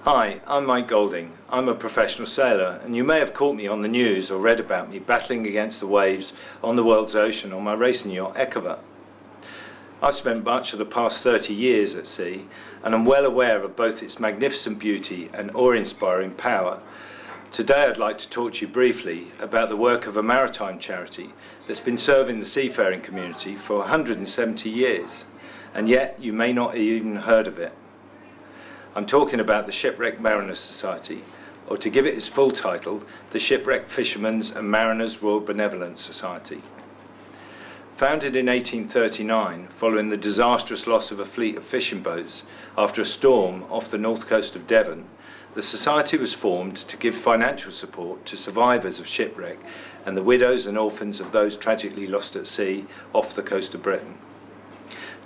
Hi, I'm Mike Golding. I'm a professional sailor, and you may have caught me on the news or read about me battling against the waves on the world's ocean on my racing yacht Ekava. I've spent much of the past 30 years at sea, and I'm well aware of both its magnificent beauty and awe-inspiring power. Today I'd like to talk to you briefly about the work of a maritime charity that's been serving the seafaring community for 170 years, and yet you may not have even heard of it. I'm talking about the Shipwrecked Mariners Society, or to give it its full title, the Shipwrecked Fishermen's and Mariners Royal Benevolent Society. Founded in 1839 following the disastrous loss of a fleet of fishing boats after a storm off the north coast of Devon, the society was formed to give financial support to survivors of shipwreck and the widows and orphans of those tragically lost at sea off the coast of Britain.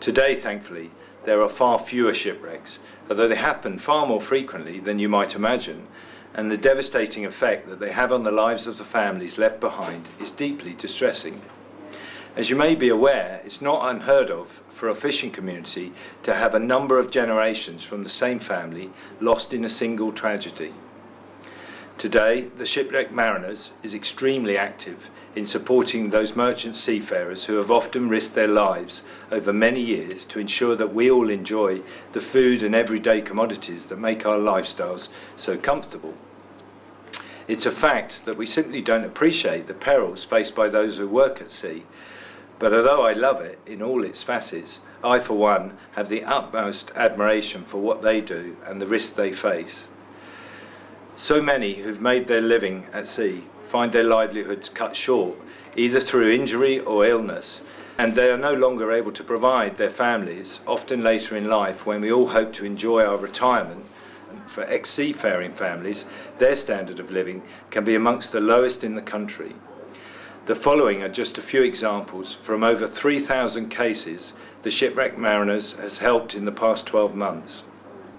Today, thankfully, there are far fewer shipwrecks, although they happen far more frequently than you might imagine, and the devastating effect that they have on the lives of the families left behind is deeply distressing. As you may be aware, it's not unheard of for a fishing community to have a number of generations from the same family lost in a single tragedy. Today, the Shipwrecked Mariners is extremely active in supporting those merchant seafarers who have often risked their lives over many years to ensure that we all enjoy the food and everyday commodities that make our lifestyles so comfortable. It's a fact that we simply don't appreciate the perils faced by those who work at sea, but although I love it in all its facets, I for one have the utmost admiration for what they do and the risks they face. So many who've made their living at sea find their livelihoods cut short, either through injury or illness, and they are no longer able to provide their families, often later in life when we all hope to enjoy our retirement. For ex-seafaring families, their standard of living can be amongst the lowest in the country. The following are just a few examples from over 3,000 cases the Shipwrecked Mariners has helped in the past 12 months.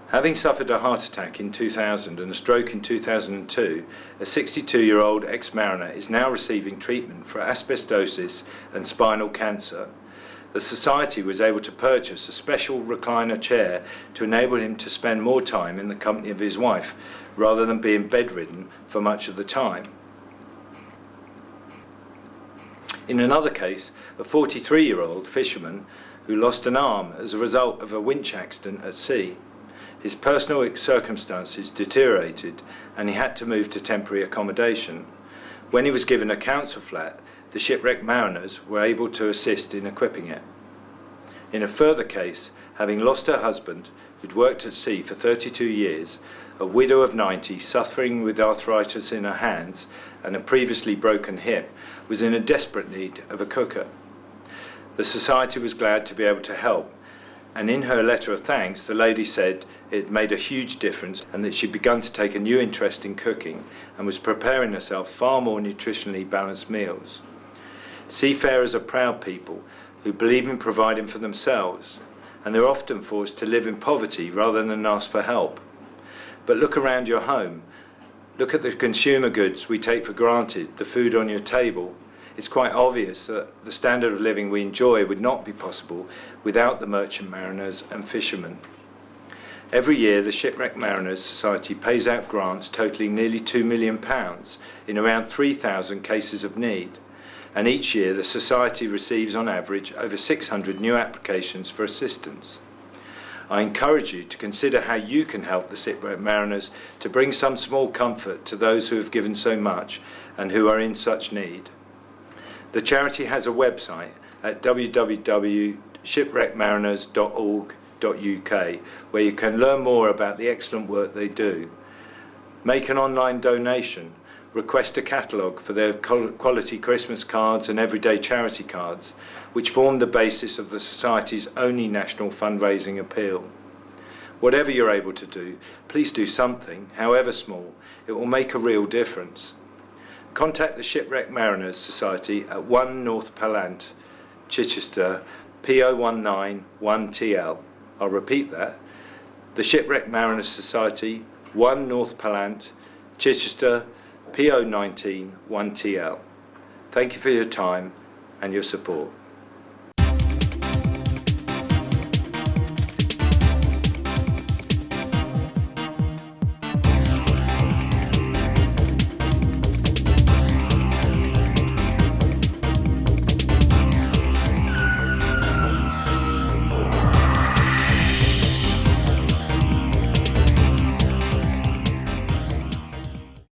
Having suffered a heart attack in 2000 and a stroke in 2002, a 62-year-old ex-mariner is now receiving treatment for asbestosis and spinal cancer. The Society was able to purchase a special recliner chair to enable him to spend more time in the company of his wife, rather than being bedridden for much of the time. In another case, a 43-year-old fisherman who lost an arm as a result of a winch accident at sea. His personal circumstances deteriorated and he had to move to temporary accommodation. When he was given a council flat, the Shipwrecked Mariners were able to assist in equipping it. In a further case, having lost her husband, who'd worked at sea for 32 years, a widow of 90 suffering with arthritis in her hands and a previously broken hip, was in a desperate need of a cooker. The Society was glad to be able to help, and in her letter of thanks the lady said it made a huge difference and that she'd begun to take a new interest in cooking and was preparing herself far more nutritionally balanced meals. Seafarers are proud people who believe in providing for themselves, and they're often forced to live in poverty rather than ask for help. But look around your home. Look at the consumer goods we take for granted, the food on your table. It's quite obvious that the standard of living we enjoy would not be possible without the merchant mariners and fishermen. Every year the Shipwrecked Mariners Society pays out grants totalling nearly £2 million in around 3,000 cases of need, and each year the Society receives on average over 600 new applications for assistance. I encourage you to consider how you can help the Shipwrecked Mariners to bring some small comfort to those who have given so much and who are in such need. The charity has a website at www.shipwreckedmariners.org.uk where you can learn more about the excellent work they do. Make an online donation, request a catalogue for their quality Christmas cards and everyday charity cards, which form the basis of the Society's only national fundraising appeal. Whatever you're able to do, please do something, however small. It will make a real difference. Contact the Shipwrecked Mariners Society at 1 North Pallant, Chichester, PO19 1TL. I'll repeat that. The Shipwrecked Mariners Society, 1 North Pallant, Chichester, PO19 1TL. Thank you for your time and your support.